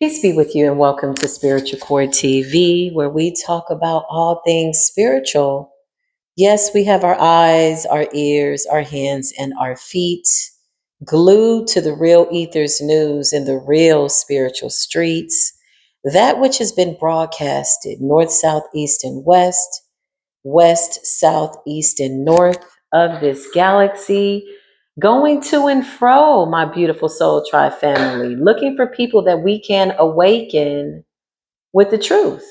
Peace be with you and welcome to Spiritual Core TV, where we talk about all things spiritual. Yes, we have our eyes, our ears, our hands, and our feet glued to the real ethers news in the real spiritual streets. That which has been broadcasted north, south, east, and west, west, south, east, and north of this galaxy, going to and fro, my beautiful soul tribe family, looking for people that we can awaken with the truth.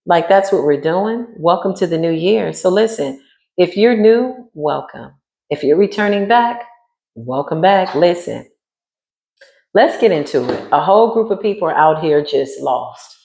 Like that's what we're doing. Welcome to the new year. So listen, if you're new, welcome. If you're returning back, welcome back. Listen, let's get into it. A whole group of people are out here just lost.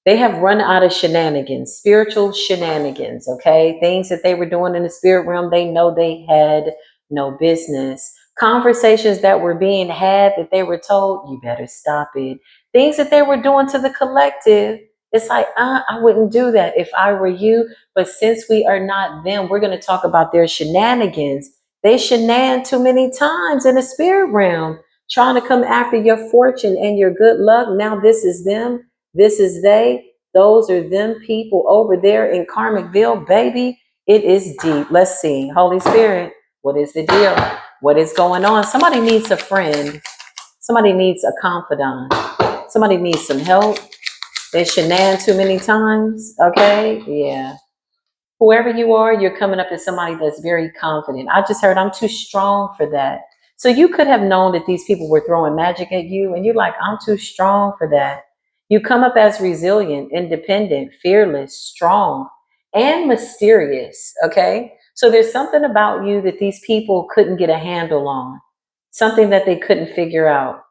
They have run out of shenanigans, spiritual shenanigans, okay? Things that they were doing in the spirit realm, they know they had no business. Conversations that were being had that they were told, you better stop it. Things that they were doing to the collective, it's like, I wouldn't do that if I were you. But since we are not them, we're going to talk about their shenanigans. They shenan too many times in the spirit realm, trying to come after your fortune and your good luck. Now this is them. This is they. Those are them people over there in Karmicville, baby. It is deep. Let's see. Holy Spirit, what is the deal? What is going on? Somebody needs a friend. Somebody needs a confidant. Somebody needs some help. They shenan too many times. Okay? Yeah. Whoever you are, you're coming up as somebody that's very confident. I just heard I'm too strong for that. So you could have known that these people were throwing magic at you, and you're like, I'm too strong for that. You come up as resilient, independent, fearless, strong, and mysterious. Okay. So there's something about you that these people couldn't get a handle on, something that they couldn't figure out.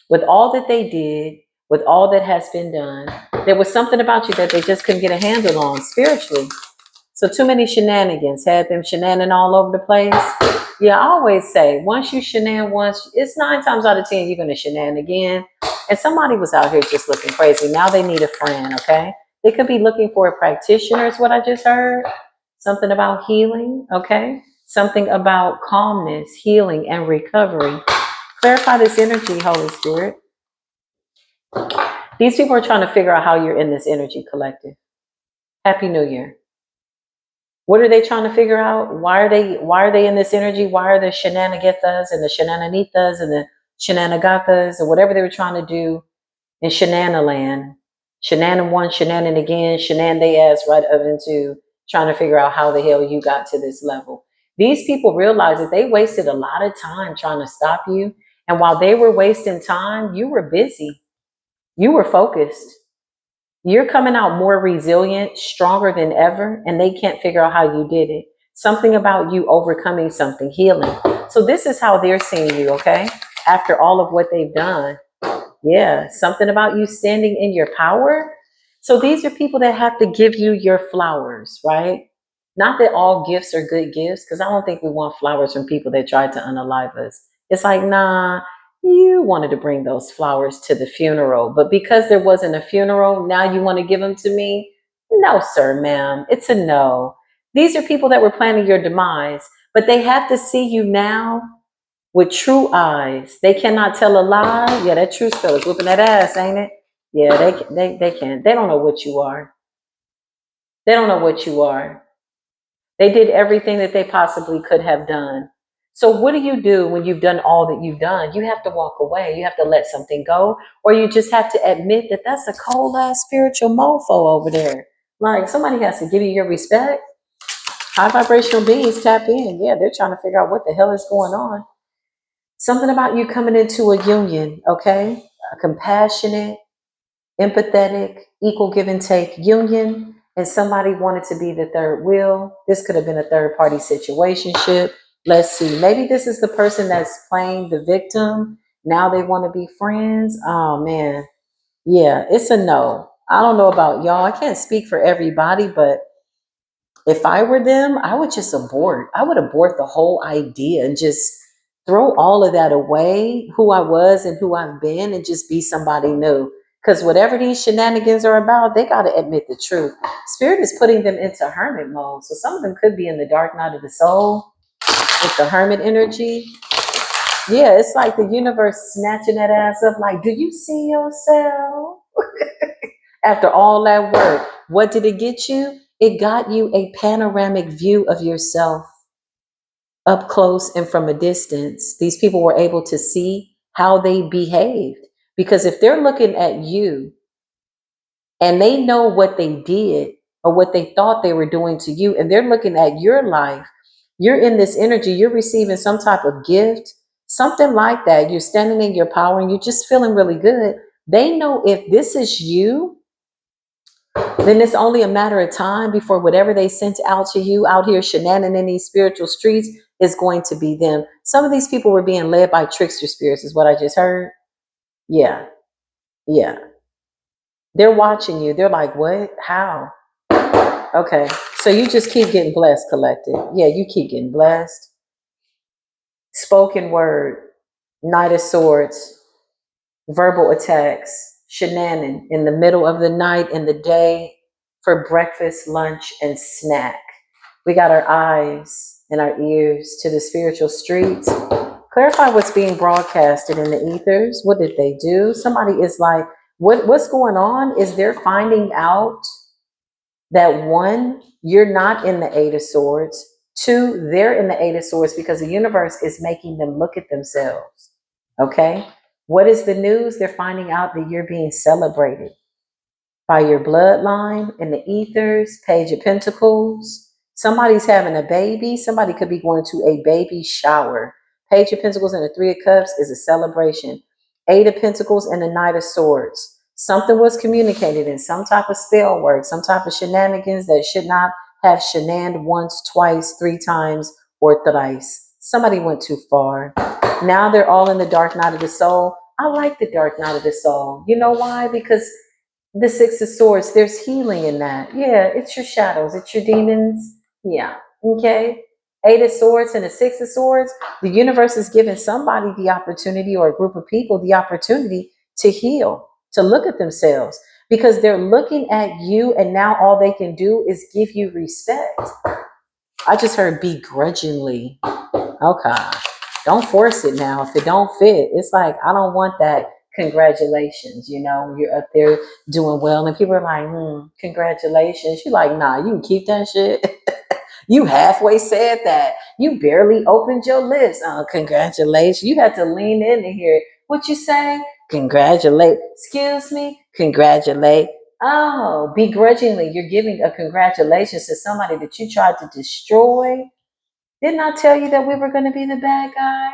With all that they did, with all that has been done, there was something about you that they just couldn't get a handle on spiritually. So too many shenanigans had them shenaning all over the place. Yeah, I always say once you shenan once, it's 9 times out of 10 you're gonna shenan again. And somebody was out here just looking crazy. Now they need a friend, okay? They could be looking for a practitioner, is what I just heard. Something about healing, okay? Something about calmness, healing, and recovery. Clarify this energy, Holy Spirit. These people are trying to figure out how you're in this energy collective. Happy New Year. What are they trying to figure out? Why are they in this energy? Why are the shenanigans and the shenananitas and the shenanagatas or whatever they were trying to do in Shenanaland? Shenanin one, shenanin again, shenan they ass right up into trying to figure out how the hell you got to this level. These people realize that they wasted a lot of time trying to stop you. And while they were wasting time, you were busy. You were focused. You're coming out more resilient, stronger than ever, and they can't figure out how you did it. Something about you overcoming something, healing. So this is how they're seeing you, okay? After all of what they've done. Yeah, something about you standing in your power. So these are people that have to give you your flowers, right? Not that all gifts are good gifts, because I don't think we want flowers from people that tried to unalive us. It's like, nah, you wanted to bring those flowers to the funeral, but because there wasn't a funeral, now you want to give them to me? No, sir, ma'am. It's a no. These are people that were planning your demise, but they have to see you now with true eyes. They cannot tell a lie. Yeah, that true spell is whooping that ass, ain't it? Yeah, they can. They don't know what you are. They don't know what you are. They did everything that they possibly could have done. So what do you do when you've done all that you've done? You have to walk away. You have to let something go, or you just have to admit that that's a cold ass spiritual mofo over there. Like somebody has to give you your respect. High vibrational beings tap in. Yeah, they're trying to figure out what the hell is going on. Something about you coming into a union, okay? A compassionate, empathetic, equal give and take union, and somebody wanted to be the third wheel. This could have been a third party situationship. Let's see. Maybe this is the person that's playing the victim. Now they want to be friends. Oh man. Yeah, it's a no. I don't know about y'all. I can't speak for everybody, but if I were them, I would just abort. I would abort the whole idea and just throw all of that away, who I was and who I've been, and just be somebody new. Because whatever these shenanigans are about, they got to admit the truth. Spirit is putting them into hermit mode. So some of them could be in the dark night of the soul with the hermit energy. Yeah, it's like the universe snatching that ass up, like, do you see yourself? After all that work, what did it get you? It got you a panoramic view of yourself up close and from a distance. These people were able to see how they behaved. Because if they're looking at you and they know what they did or what they thought they were doing to you, and they're looking at your life, you're in this energy, you're receiving some type of gift, something like that. You're standing in your power and you're just feeling really good. They know if this is you, then it's only a matter of time before whatever they sent out to you out here shenanigans in these spiritual streets is going to be them. Some of these people were being led by trickster spirits, is what I just heard. Yeah, yeah. They're watching you. They're like, what? How? Okay. So you just keep getting blessed, collective. Yeah, you keep getting blessed. Spoken word, Knight of Swords, verbal attacks, shenanigans in the middle of the night and the day for breakfast, lunch, and snack. We got our eyes and our ears to the spiritual streets. Clarify what's being broadcasted in the ethers. What did they do? Somebody is like, what's going on? Is they're finding out that one, you're not in the Eight of Swords. Two, they're in the Eight of Swords because the universe is making them look at themselves. Okay? What is the news? They're finding out that you're being celebrated by your bloodline in the ethers, Page of Pentacles. Somebody's having a baby. Somebody could be going to a baby shower. Page of Pentacles and the Three of Cups is a celebration. Eight of Pentacles and the Knight of Swords. Something was communicated in some type of spell work, some type of shenanigans that should not have shenaned once, twice, three times, or thrice. Somebody went too far. Now they're all in the dark night of the soul. I like the dark night of the soul. You know why? Because the Six of Swords, there's healing in that. Yeah, it's your shadows, it's your demons. Yeah, okay. Eight of Swords and the Six of Swords, the universe is giving somebody the opportunity or a group of people the opportunity to heal, to look at themselves because they're looking at you and now all they can do is give you respect. I just heard begrudgingly. Okay. Don't force it now. If it don't fit, it's like, I don't want that. Congratulations. You're up there doing well. And people are like, congratulations. You're like, nah, you can keep that shit. You halfway said that. You barely opened your lips. Oh, congratulations. You had to lean in to hear it. What you say? Congratulate. Excuse me? Congratulate. Oh, begrudgingly, you're giving a congratulations to somebody that you tried to destroy. Didn't I tell you that we were going to be the bad guy?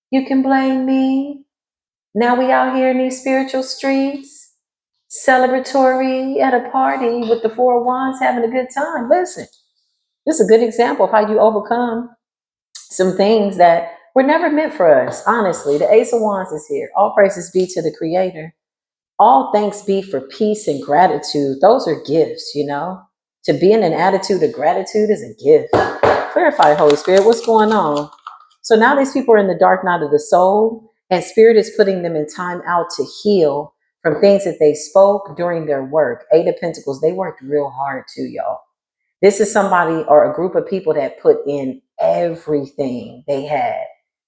You can blame me. Now we out here in these spiritual streets, celebratory at a party with the Four of Wands, having a good time. Listen, this is a good example of how you overcome some things that were never meant for us. Honestly, the Ace of Wands is here. All praises be to the Creator. All thanks be for peace and gratitude. Those are gifts. To be in an attitude of gratitude is a gift. Clarify, Holy Spirit, what's going on? So now these people are in the dark night of the soul, and Spirit is putting them in time out to heal from things that they spoke during their work. Eight of Pentacles, they worked real hard too, y'all. This is somebody or a group of people that put in everything they had.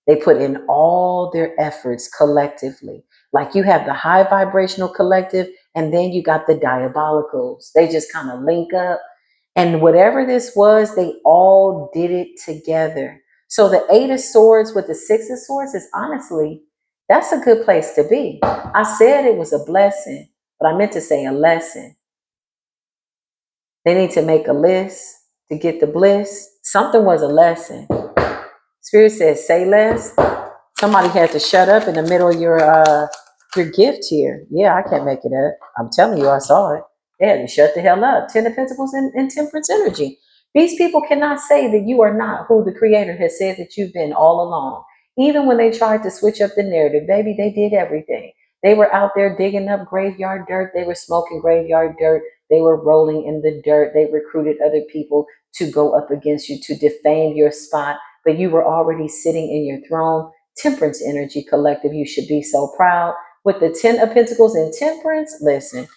They put in all their efforts collectively. Like you have the high vibrational collective, and then you got the diabolicals. They just kind of link up. And whatever this was, they all did it together. So the Eight of Swords with the Six of Swords is honestly, that's a good place to be. I said it was a blessing, but I meant to say a lesson. They need to make a list to get the bliss. Something was a lesson. Spirit says, say less. Somebody had to shut up in the middle of your gift here. Yeah, I can't make it up. I'm telling you, I saw it. They had to shut the hell up. Ten of Pentacles and Temperance energy. These people cannot say that you are not who the Creator has said that you've been all along. Even when they tried to switch up the narrative, baby, they did everything. They were out there digging up graveyard dirt. They were smoking graveyard dirt. They were rolling in the dirt. They recruited other people to go up against you, to defame your spot. But you were already sitting in your throne. Temperance energy collective, you should be so proud. With the Ten of Pentacles and Temperance, listen,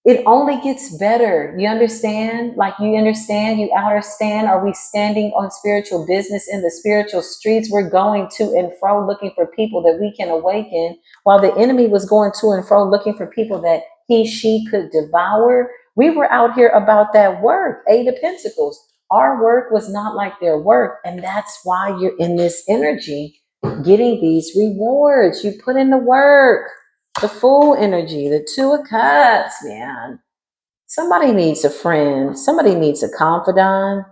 It only gets better. You understand? Like, you understand, you understand. Are we standing on spiritual business in the spiritual streets? We're going to and fro looking for people that we can awaken, while the enemy was going to and fro looking for people that she could devour. We were out here about that work. Eight of Pentacles. Our work was not like their work. And that's why you're in this energy getting these rewards. You put in the work. The Fool energy, the Two of Cups, man. Somebody needs a friend. Somebody needs a confidant.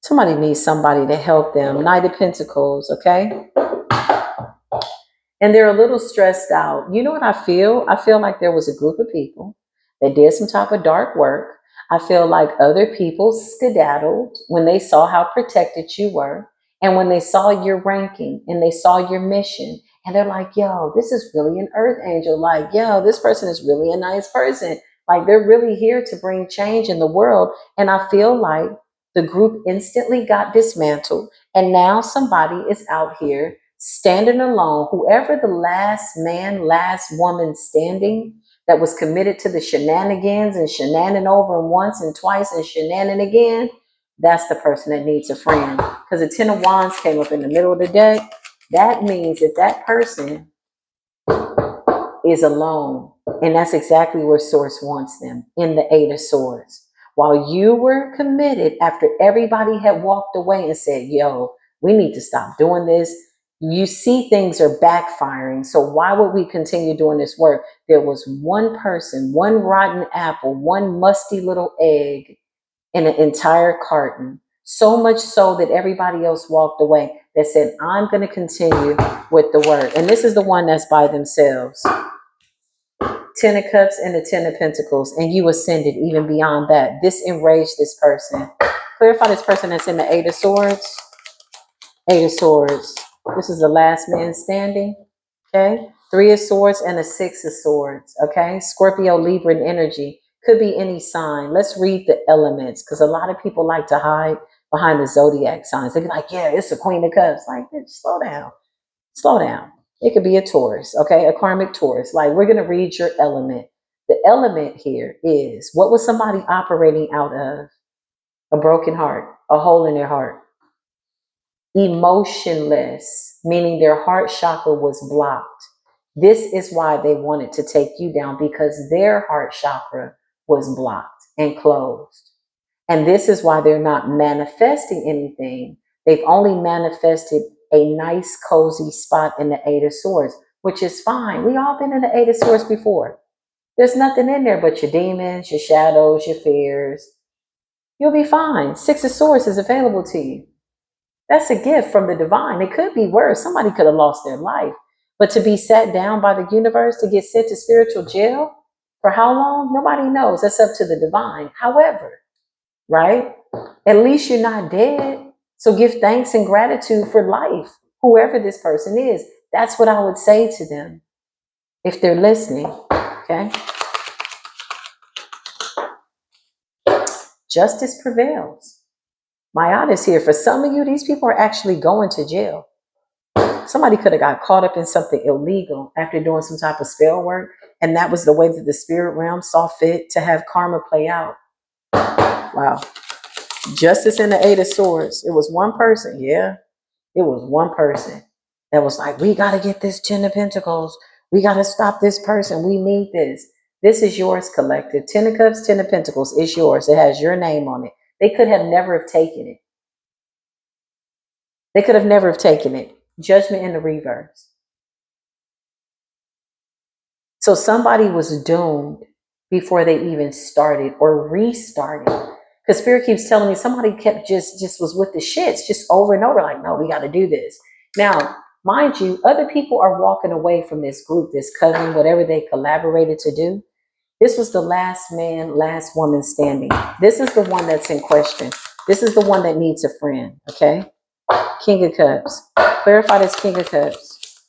Somebody needs somebody to help them. Knight of Pentacles, okay? And they're a little stressed out. You know what I feel? I feel like there was a group of people that did some type of dark work. I feel like other people skedaddled when they saw how protected you were, and when they saw your ranking and they saw your mission, and they're like, yo, this is really an earth angel. Like, yo, this person is really a nice person. Like, they're really here to bring change in the world. And I feel like the group instantly got dismantled, and now somebody is out here standing alone. Whoever the last man, last woman standing that was committed to the shenanigans and shenaning over and once and twice and shenaning again, that's the person that needs a friend. Because the Ten of Wands came up in the middle of the deck. That means that that person is alone. And that's exactly where Source wants them, in the Eight of Swords. While you were committed, after everybody had walked away and said, yo, we need to stop doing this, you see things are backfiring. So why would we continue doing this work? There was one person, one rotten apple, one musty little egg in an entire carton. So much so that everybody else walked away, that said, I'm going to continue with the work. And this is the one that's by themselves. Ten of Cups and the Ten of Pentacles, and you ascended even beyond that. This enraged this person. Clarify this person that's in the Eight of Swords. Eight of Swords. This is the last man standing. Okay. Three of Swords and a Six of Swords. Okay. Scorpio, Libra, and energy. Could be any sign. Let's read the elements, because a lot of people like to hide behind the zodiac signs. They be like, yeah, it's the Queen of Cups. Like, bitch, slow down. Slow down. It could be a Taurus, okay? A karmic Taurus. Like, we're going to read your element. The element here is, what was somebody operating out of? A broken heart, a hole in their heart. Emotionless, meaning their heart chakra was blocked. This is why they wanted to take you down, because their heart chakra was blocked and closed. And this is why they're not manifesting anything. They've only manifested a nice, cozy spot in the Eight of Swords, which is fine. We all been in the Eight of Swords before. There's nothing in there but your demons, your shadows, your fears. You'll be fine. Six of Swords is available to you. That's a gift from the divine. It could be worse. Somebody could have lost their life. But to be sat down by the universe, to get sent to spiritual jail, for how long? Nobody knows. That's up to the divine. However, right? At least you're not dead. So give thanks and gratitude for life, whoever this person is. That's what I would say to them if they're listening. Okay. Justice prevails. My Outta is here. For some of you, these people are actually going to jail. Somebody could have got caught up in something illegal after doing some type of spell work, and that was the way that the spirit realm saw fit to have karma play out. Wow. Justice in the Eight of Swords. It was one person. Yeah. It was one person that was like, we got to get this Ten of Pentacles. We got to stop this person. We need this. This is yours, collective. Ten of Cups, Ten of Pentacles. It's yours. It has your name on it. They could have never have taken it. They could have never have taken it. Judgment in the reverse. So somebody was doomed before they even started or restarted. Because Spirit keeps telling me somebody kept just was with the shits just over and over, like, no, we got to do this. Now, mind you, other people are walking away from this group, this coven, whatever they collaborated to do. This was the last man, last woman standing. This is the one that's in question. This is the one that needs a friend, okay? King of Cups. Clarify this King of Cups.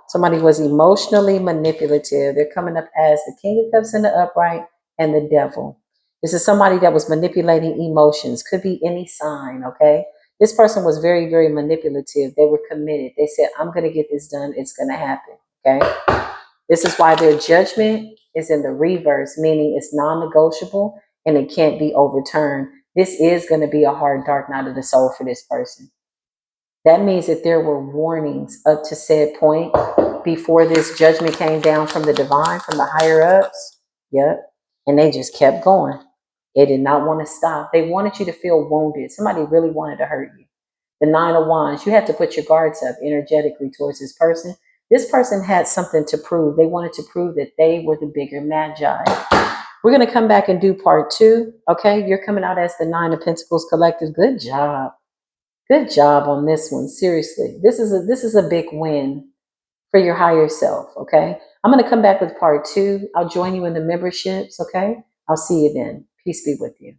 Somebody was emotionally manipulative. They're coming up as the King of Cups in the upright and the Devil. This is somebody that was manipulating emotions. Could be any sign, okay? This person was very, very manipulative. They were committed. They said, I'm going to get this done. It's going to happen, okay? This is why their judgment is in the reverse, meaning it's non-negotiable and it can't be overturned. This is going to be a hard dark night of the soul for this person. That means that there were warnings up to said point before this judgment came down from the divine, from the higher ups. Yep. And they just kept going. They did not want to stop. They wanted you to feel wounded. Somebody really wanted to hurt you. The Nine of Wands, you have to put your guards up energetically towards this person. This person had something to prove. They wanted to prove that they were the bigger magi. We're going to come back and do part 2. Okay. You're coming out as the Nine of Pentacles collective. Good job. Good job on this one. Seriously, this is a big win for your higher self. Okay, I'm going to come back with part 2. I'll join you in the memberships. Okay, I'll see you then. Peace be with you.